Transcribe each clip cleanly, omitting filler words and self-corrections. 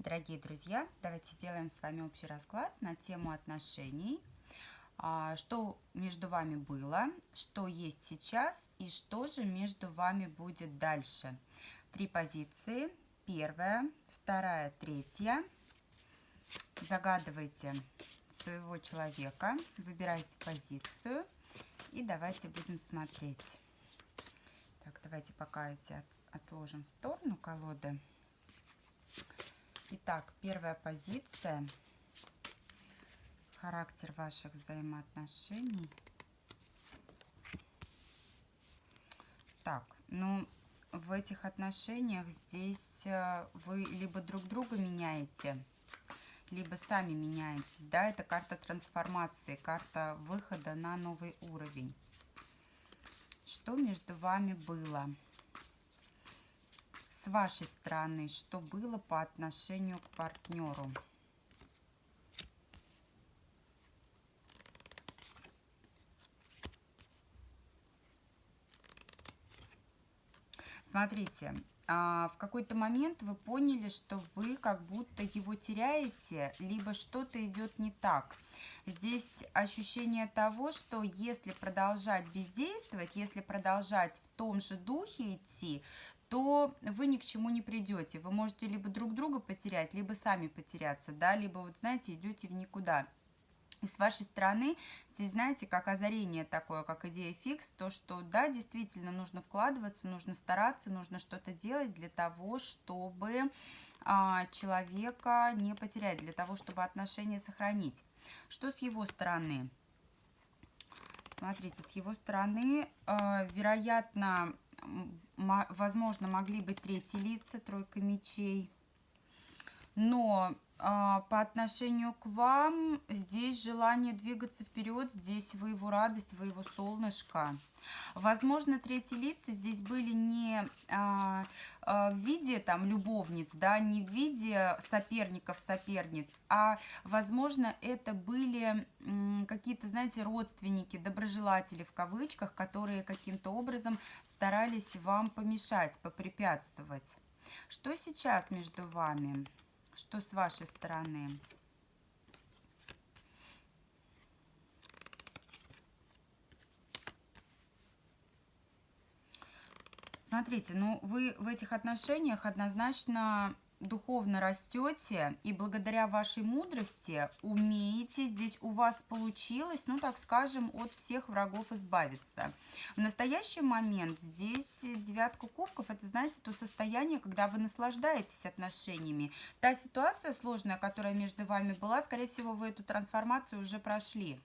Дорогие друзья, давайте сделаем с вами общий расклад на тему отношений. Что между вами было, что есть сейчас и что же между вами будет дальше. 3 позиции. Первая, вторая, третья. Загадывайте своего человека, выбирайте позицию и давайте будем смотреть. Так, давайте пока эти отложим в сторону колоды. Итак, первая позиция. Характер ваших взаимоотношений. Так, ну, в этих отношениях здесь вы либо друг друга меняете, либо сами меняетесь, да, это карта трансформации, карта выхода на новый уровень. Что между вами было? С вашей стороны, что было по отношению к партнеру? Смотрите, в какой-то момент вы поняли, что вы как будто его теряете, либо что-то идет не так. Здесь ощущение того, что если продолжать бездействовать, если продолжать в том же духе идти, то вы ни к чему не придете. Вы можете либо друг друга потерять, либо сами потеряться, да, либо, вот знаете, идете в никуда. И с вашей стороны, здесь, знаете, как озарение такое, как идея фикс, то, что, да, действительно нужно вкладываться, нужно стараться, нужно что-то делать для того, чтобы человека не потерять, для того, чтобы отношения сохранить. Что с его стороны? Смотрите, с его стороны, вероятно, возможно, могли быть третьи лица, тройка мечей, но по отношению к вам здесь желание двигаться вперед, здесь вы его радость, вы его солнышко. Возможно, третьи лица здесь были не в виде там любовниц, да, не в виде соперников, соперниц, а возможно, это были какие-то, знаете, родственники, доброжелатели в кавычках, которые каким-то образом старались вам помешать, попрепятствовать. Что сейчас между вами? Что с вашей стороны? Смотрите, ну вы в этих отношениях однозначно духовно растете, и благодаря вашей мудрости умеете, здесь у вас получилось, ну так скажем, от всех врагов избавиться. В настоящий момент здесь девятка кубков, это, знаете, то состояние, когда вы наслаждаетесь отношениями. Та ситуация сложная, которая между вами была, скорее всего, вы эту трансформацию уже прошли.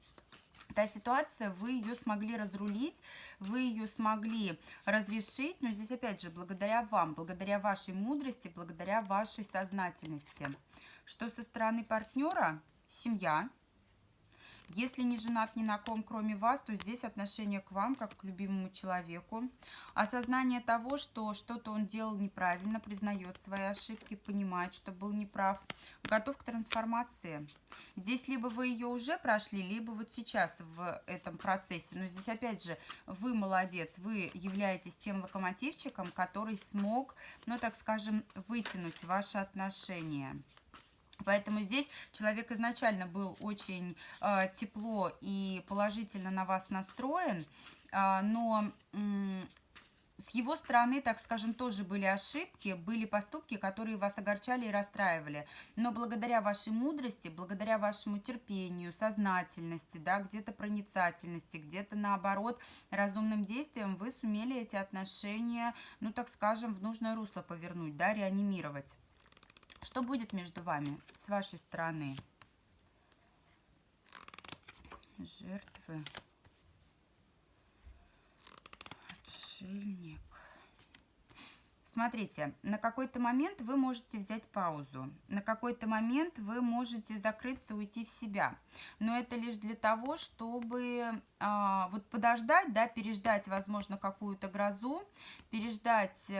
Та ситуация, вы ее смогли разрулить, вы ее смогли разрешить, но здесь опять же благодаря вам, благодаря вашей мудрости, благодаря вашей сознательности. Что со стороны партнера? Семья. Если не женат ни на ком, кроме вас, то здесь отношение к вам, как к любимому человеку. Осознание того, что что-то он делал неправильно, признает свои ошибки, понимает, что был неправ, готов к трансформации. Здесь либо вы ее уже прошли, либо вот сейчас в этом процессе. Но здесь опять же, вы молодец, вы являетесь тем локомотивчиком, который смог, ну так скажем, вытянуть ваши отношения. Поэтому здесь человек изначально был очень тепло и положительно на вас настроен, но с его стороны, так скажем, тоже были ошибки, были поступки, которые вас огорчали и расстраивали. Но благодаря вашей мудрости, благодаря вашему терпению, сознательности, да, где-то проницательности, где-то наоборот разумным действиям вы сумели эти отношения, ну так скажем, в нужное русло повернуть, да, реанимировать. Что будет между вами с вашей стороны? Жертвы. Отшельник. Смотрите, на какой-то момент вы можете взять паузу, на какой-то момент вы можете закрыться, уйти в себя. Но это лишь для того, чтобы вот подождать, да, переждать, возможно, какую-то грозу, переждать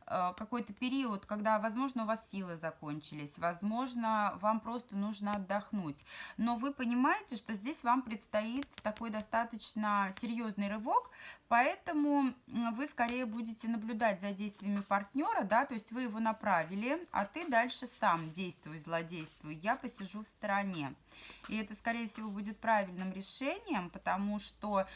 какой-то период, когда, возможно, у вас силы закончились, возможно, вам просто нужно отдохнуть. Но вы понимаете, что здесь вам предстоит такой достаточно серьезный рывок, поэтому вы скорее будете наблюдать за действиями партнера, да, то есть вы его направили, а ты дальше сам действуй, злодействуй, я посижу в стороне. И это, скорее всего, будет правильным решением, потому что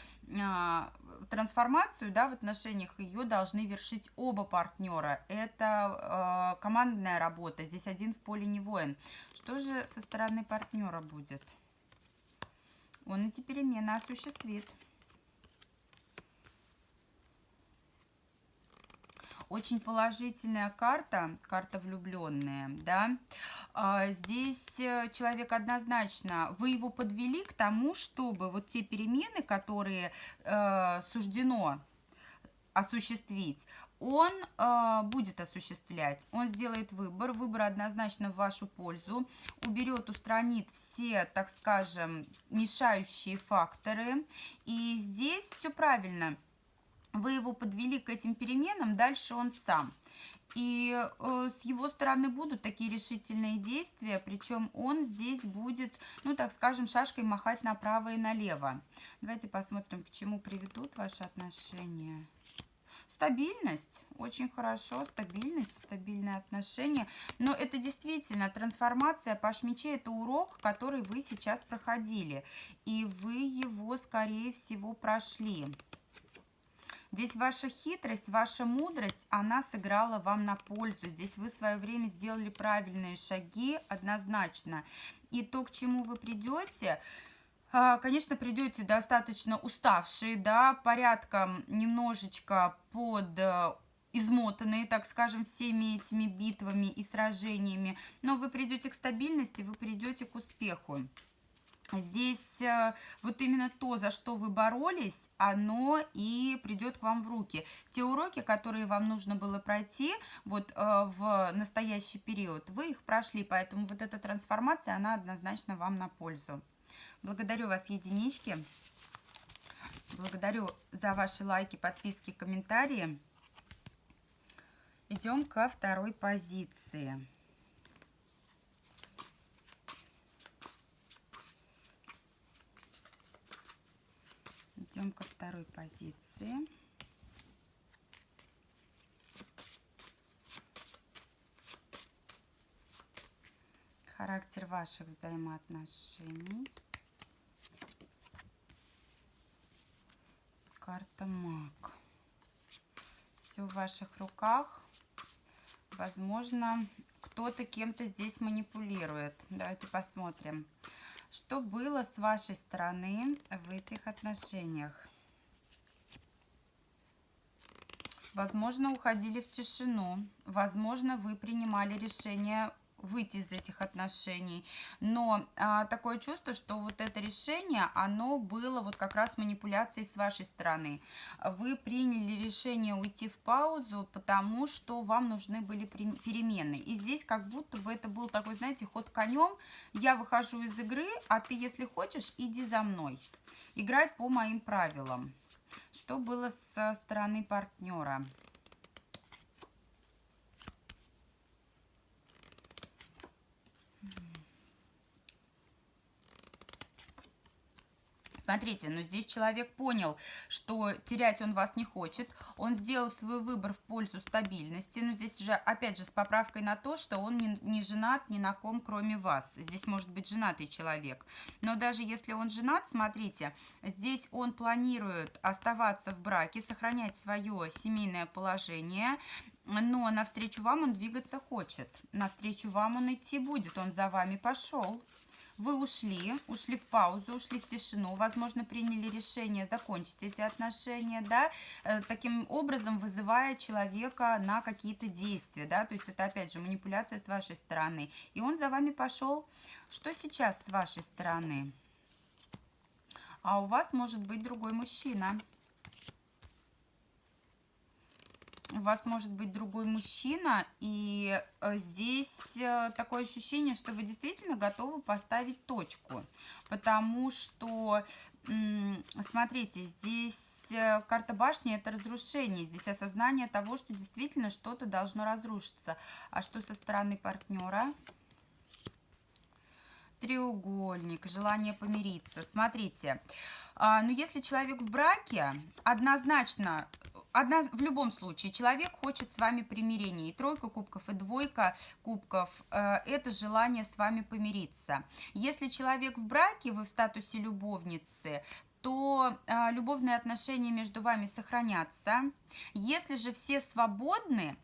трансформацию, да, в отношениях ее должны вершить оба партнера. Это командная работа, здесь один в поле не воин. Что же со стороны партнера будет? Он эти перемены осуществит. Очень положительная карта, карта влюбленная, да. Здесь человек однозначно, вы его подвели к тому, чтобы вот те перемены, которые суждено осуществить, он будет осуществлять. Он сделает выбор, выбор однозначно в вашу пользу, уберет, устранит все, так скажем, мешающие факторы. И здесь все правильно. Вы его подвели к этим переменам, дальше он сам. И с его стороны будут такие решительные действия, причем он здесь будет, ну так скажем, шашкой махать направо и налево. Давайте посмотрим, к чему приведут ваши отношения. Стабильность, очень хорошо, стабильность, стабильные отношения. Но это действительно трансформация, паш мечей, это урок, который вы сейчас проходили. И вы его, скорее всего, прошли. Здесь ваша хитрость, ваша мудрость, она сыграла вам на пользу. Здесь вы в свое время сделали правильные шаги однозначно. И то, к чему вы придете, конечно, придете достаточно уставшие, да, порядком немножечко измотанные, так скажем, всеми этими битвами и сражениями. Но вы придете к стабильности, вы придете к успеху. Здесь вот именно то, за что вы боролись, оно и придет к вам в руки. Те уроки, которые вам нужно было пройти вот в настоящий период, вы их прошли, поэтому вот эта трансформация, она однозначно вам на пользу. Благодарю вас, единички. Благодарю за ваши лайки, подписки, комментарии. Идем ко второй позиции. Идем ко второй позиции. Характер ваших взаимоотношений. Карта Маг. Все в ваших руках. Возможно, кто-то кем-то здесь манипулирует. Давайте посмотрим. Что было с вашей стороны в этих отношениях? Возможно, уходили в тишину. Возможно, вы принимали решение выйти из этих отношений. Но такое чувство, что вот это решение, оно было вот как раз манипуляцией с вашей стороны. Вы приняли решение уйти в паузу, потому что вам нужны были перемены. И здесь как будто бы это был такой, знаете, ход конем. Я выхожу из игры, а ты, если хочешь, иди за мной. Играй по моим правилам. Что было со стороны партнера? Смотрите, но здесь человек понял, что терять он вас не хочет. Он сделал свой выбор в пользу стабильности. Но здесь же, опять же, с поправкой на то, что он не женат ни на ком, кроме вас. Здесь может быть женатый человек. Но даже если он женат, смотрите, здесь он планирует оставаться в браке, сохранять свое семейное положение. Но навстречу вам он двигаться хочет. Навстречу вам он идти будет. Он за вами пошел. Вы ушли в паузу, ушли в тишину, возможно, приняли решение закончить эти отношения, да, таким образом вызывая человека на какие-то действия, да, то есть это, опять же, манипуляция с вашей стороны. И он за вами пошел. Что сейчас с вашей стороны? А у вас может быть другой мужчина. У вас может быть другой мужчина, и здесь такое ощущение, что вы действительно готовы поставить точку, потому что, смотрите, здесь карта башни – это разрушение, здесь осознание того, что действительно что-то должно разрушиться. А что со стороны партнера? Треугольник, желание помириться. Смотрите, ну если человек в браке, однозначно в любом случае человек хочет с вами примирения. И тройка кубков, и двойка кубков это желание с вами помириться. Если человек в браке, вы в статусе любовницы, то любовные отношения между вами сохранятся. Если же все свободны,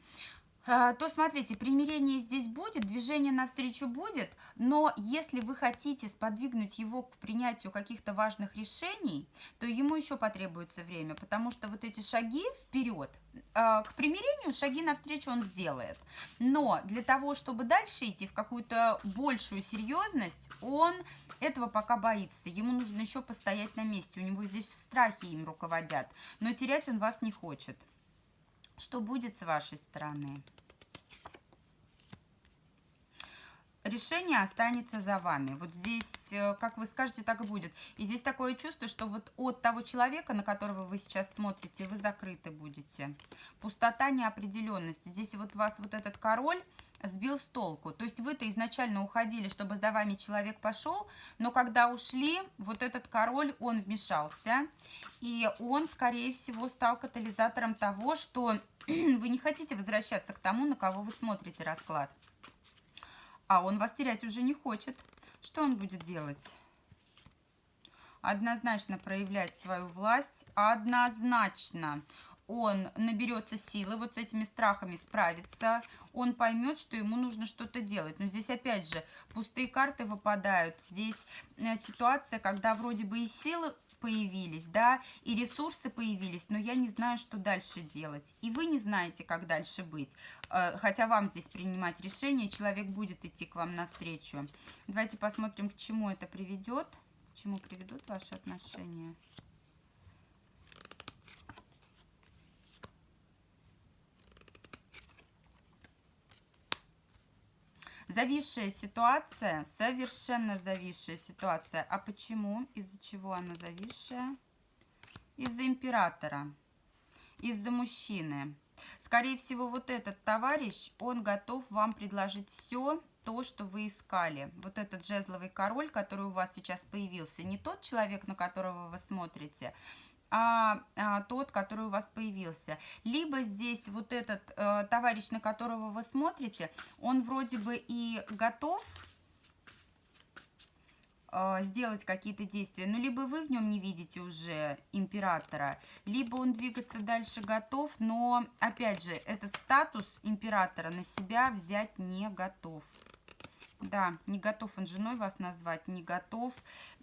то смотрите, примирение здесь будет, движение навстречу будет, но если вы хотите сподвигнуть его к принятию каких-то важных решений, то ему еще потребуется время, потому что вот эти шаги вперед, к примирению шаги навстречу он сделает, но для того, чтобы дальше идти в какую-то большую серьезность, он этого пока боится, ему нужно еще постоять на месте, у него здесь страхи им руководят, но терять он вас не хочет. Что будет с вашей стороны? Решение останется за вами. Вот здесь, как вы скажете, так и будет. И здесь такое чувство, что вот от того человека, на которого вы сейчас смотрите, вы закрыты будете. Пустота, неопределенность. Здесь вот вас вот этот король сбил с толку. То есть вы-то изначально уходили, чтобы за вами человек пошел, но когда ушли, вот этот король, он вмешался, и он, скорее всего, стал катализатором того, что вы не хотите возвращаться к тому, на кого вы смотрите расклад. А он вас терять уже не хочет. Что он будет делать? Однозначно проявлять свою власть. Однозначно он наберется силы вот с этими страхами справиться, он поймет, что ему нужно что-то делать. Но здесь опять же пустые карты выпадают. Здесь ситуация, когда вроде бы и силы появились, да, и ресурсы появились, но я не знаю, что дальше делать. И вы не знаете, как дальше быть. Хотя вам здесь принимать решение, человек будет идти к вам навстречу. Давайте посмотрим, к чему это приведет, к чему приведут ваши отношения. Зависшая ситуация, совершенно зависшая ситуация. А почему? Из-за чего она зависшая? Из-за императора, из-за мужчины. Скорее всего, вот этот товарищ, он готов вам предложить все то, что вы искали. Вот этот жезловый король, который у вас сейчас появился, не тот человек, на которого вы смотрите, а тот, который у вас появился. Либо здесь вот этот товарищ, на которого вы смотрите, он вроде бы и готов сделать какие-то действия, но либо вы в нем не видите уже императора, либо он двигаться дальше готов, но опять же этот статус императора на себя взять не готов. Да, не готов он женой вас назвать, не готов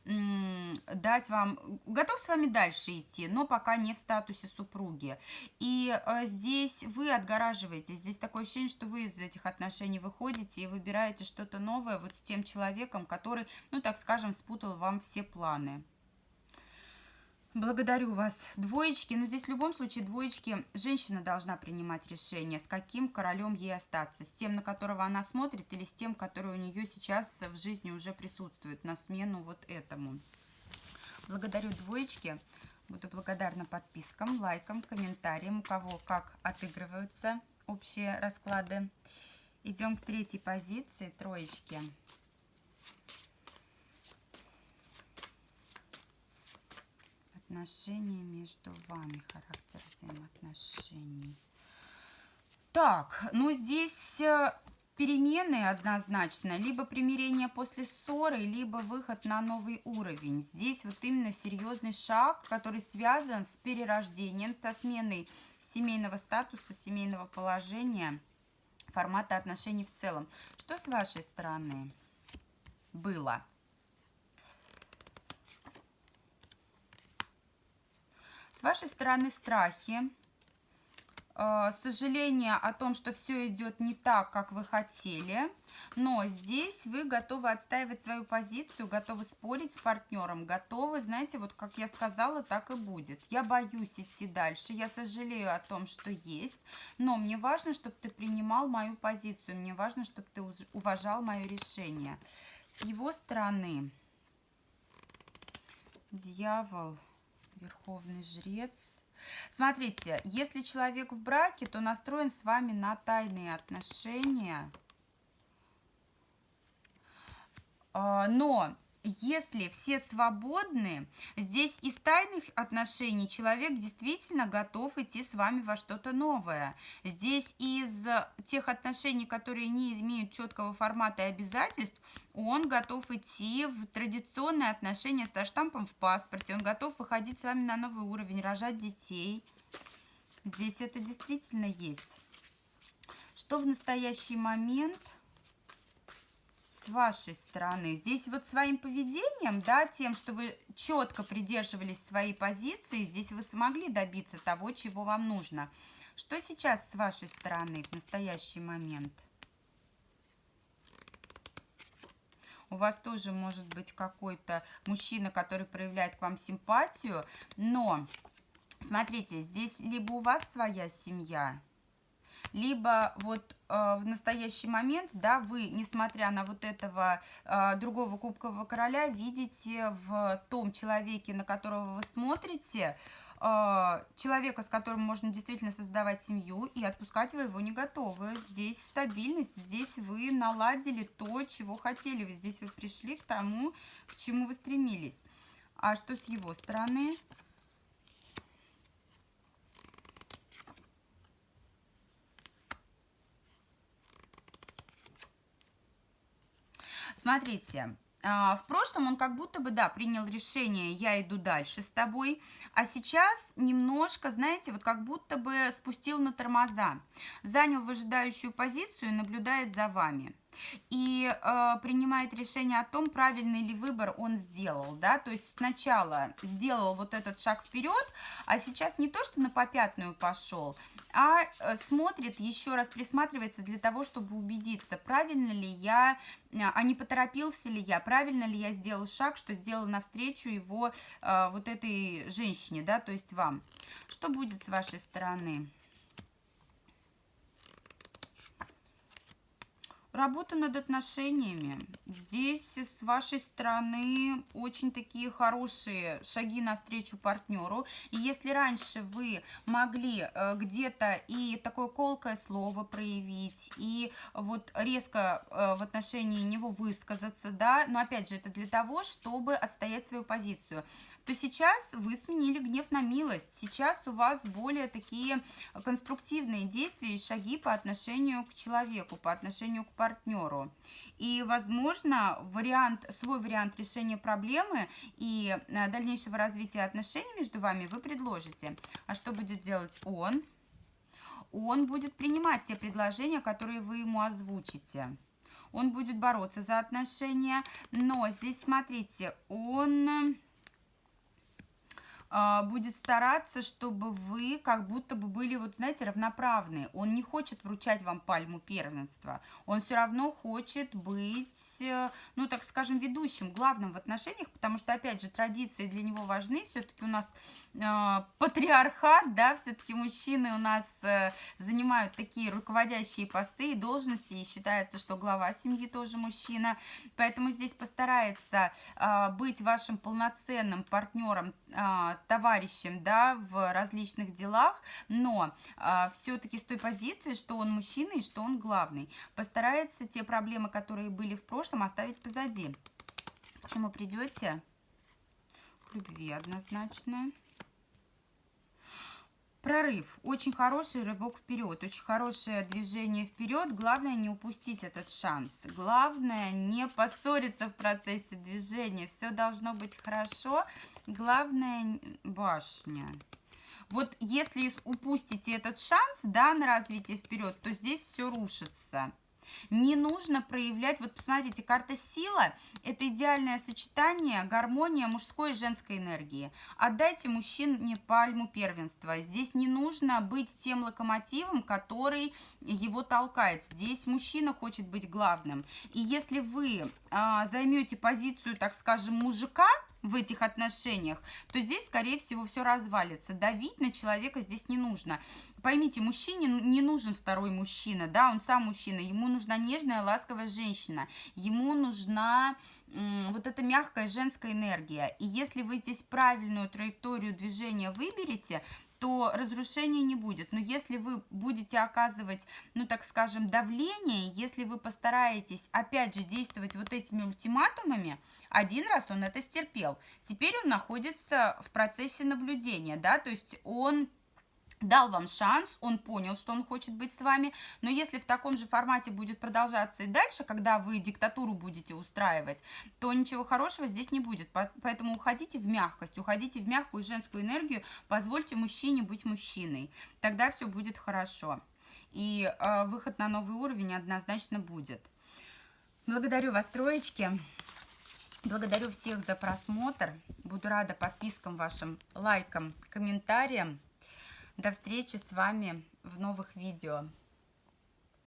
дать вам, готов с вами дальше идти, но пока не в статусе супруги. И здесь вы отгораживаетесь, здесь такое ощущение, что вы из этих отношений выходите и выбираете что-то новое вот с тем человеком, который, ну так скажем, спутал вам все планы. Благодарю вас, двоечки. Но здесь в любом случае двоечки, женщина должна принимать решение, с каким королем ей остаться. С тем, на которого она смотрит, или с тем, который у нее сейчас в жизни уже присутствует, на смену вот этому. Благодарю, двоечки. Буду благодарна подпискам, лайкам, комментариям, у кого как отыгрываются общие расклады. Идем к третьей позиции, троечки. Отношения между вами, характер взаимоотношений. Так, ну здесь перемены однозначно, либо примирение после ссоры, либо выход на новый уровень. Здесь вот именно серьезный шаг, который связан с перерождением, со сменой семейного статуса, семейного положения, формата отношений в целом. Что с вашей стороны было? С вашей стороны страхи, сожаление о том, что все идет не так, как вы хотели, но здесь вы готовы отстаивать свою позицию, готовы спорить с партнером, готовы, знаете, вот как я сказала, так и будет. Я боюсь идти дальше, я сожалею о том, что есть, но мне важно, чтобы ты принимал мою позицию, мне важно, чтобы ты уважал мое решение. С его стороны дьявол, верховный жрец. Смотрите, если человек в браке, то настроен с вами на тайные отношения. Но если все свободны, здесь из тайных отношений человек действительно готов идти с вами во что-то новое. Здесь из тех отношений, которые не имеют четкого формата и обязательств, он готов идти в традиционные отношения со штампом в паспорте, он готов выходить с вами на новый уровень, рожать детей. Здесь это действительно есть. Что в настоящий момент с вашей стороны? Здесь вот своим поведением, да, тем, что вы четко придерживались своей позиции, здесь вы смогли добиться того, чего вам нужно. Что сейчас с вашей стороны в настоящий момент? У вас тоже может быть какой-то мужчина, который проявляет к вам симпатию, но, смотрите, здесь либо у вас своя семья, либо вот в настоящий момент, да, вы, несмотря на вот этого другого кубкового короля, видите в том человеке, на которого вы смотрите, человека, с которым можно действительно создавать семью, и отпускать вы его не готовы. Здесь стабильность, здесь вы наладили то, чего хотели, здесь вы пришли к тому, к чему вы стремились. А что с его стороны? Смотрите, в прошлом он как будто бы, да, принял решение, я иду дальше с тобой, а сейчас немножко, знаете, вот как будто бы спустил на тормоза, занял выжидающую позицию и наблюдает за вами. И принимает решение о том, правильный ли выбор он сделал, да, то есть сначала сделал вот этот шаг вперед, а сейчас не то, что на попятную пошел, а смотрит, еще раз присматривается для того, чтобы убедиться, правильно ли я, а не поторопился ли я, правильно ли я сделал шаг, что сделал навстречу его вот этой женщине, да, то есть вам. Что будет с вашей стороны? Работа над отношениями. Здесь с вашей стороны очень такие хорошие шаги навстречу партнеру. И если раньше вы могли где-то и такое колкое слово проявить, и вот резко в отношении него высказаться, да, но опять же это для того, чтобы отстоять свою позицию, то сейчас вы сменили гнев на милость. Сейчас у вас более такие конструктивные действия и шаги по отношению к человеку, по отношению к партнеру. И, возможно, свой вариант решения проблемы и дальнейшего развития отношений между вами вы предложите. А что будет делать он? Он будет принимать те предложения, которые вы ему озвучите. Он будет бороться за отношения, но здесь, смотрите, он будет стараться, чтобы вы как будто бы были, вот знаете, равноправны. Он не хочет вручать вам пальму первенства. Он все равно хочет быть, ну, так скажем, ведущим, главным в отношениях, потому что, опять же, традиции для него важны. Все-таки у нас патриархат, да, все-таки мужчины у нас занимают такие руководящие посты и должности, и считается, что глава семьи тоже мужчина. Поэтому здесь постарается быть вашим полноценным партнером, товарищем, да, в различных делах, но все-таки с той позиции, что он мужчина и что он главный. Постарается те проблемы, которые были в прошлом, оставить позади. К чему придете? К любви однозначно. Прорыв. Очень хороший рывок вперед, очень хорошее движение вперед. Главное не упустить этот шанс. Главное не поссориться в процессе движения. Все должно быть хорошо. Главное башня. Вот если упустите этот шанс, да, на развитие вперед, то здесь все рушится. Не нужно проявлять, вот посмотрите, карта сила – это идеальное сочетание, гармония мужской и женской энергии. Отдайте мужчине пальму первенства. Здесь не нужно быть тем локомотивом, который его толкает. Здесь мужчина хочет быть главным. И если вы займете позицию, так скажем, мужика в этих отношениях, то здесь, скорее всего, все развалится. Давить на человека здесь не нужно. Поймите, мужчине не нужен второй мужчина, да, он сам мужчина, ему нужна нежная, ласковая женщина, ему нужна вот эта мягкая женская энергия. И если вы здесь правильную траекторию движения выберете, то разрушения не будет. Но если вы будете оказывать, ну так скажем, давление, если вы постараетесь опять же действовать вот этими ультиматумами, один раз он это стерпел, теперь он находится в процессе наблюдения, да, то есть он дал вам шанс, он понял, что он хочет быть с вами, но если в таком же формате будет продолжаться и дальше, когда вы диктатуру будете устраивать, то ничего хорошего здесь не будет. Поэтому уходите в мягкость, уходите в мягкую женскую энергию, позвольте мужчине быть мужчиной, тогда все будет хорошо. И выход на новый уровень однозначно будет. Благодарю вас, троечки. Благодарю всех за просмотр. Буду рада подпискам вашим, лайкам, комментариям. До встречи с вами в новых видео.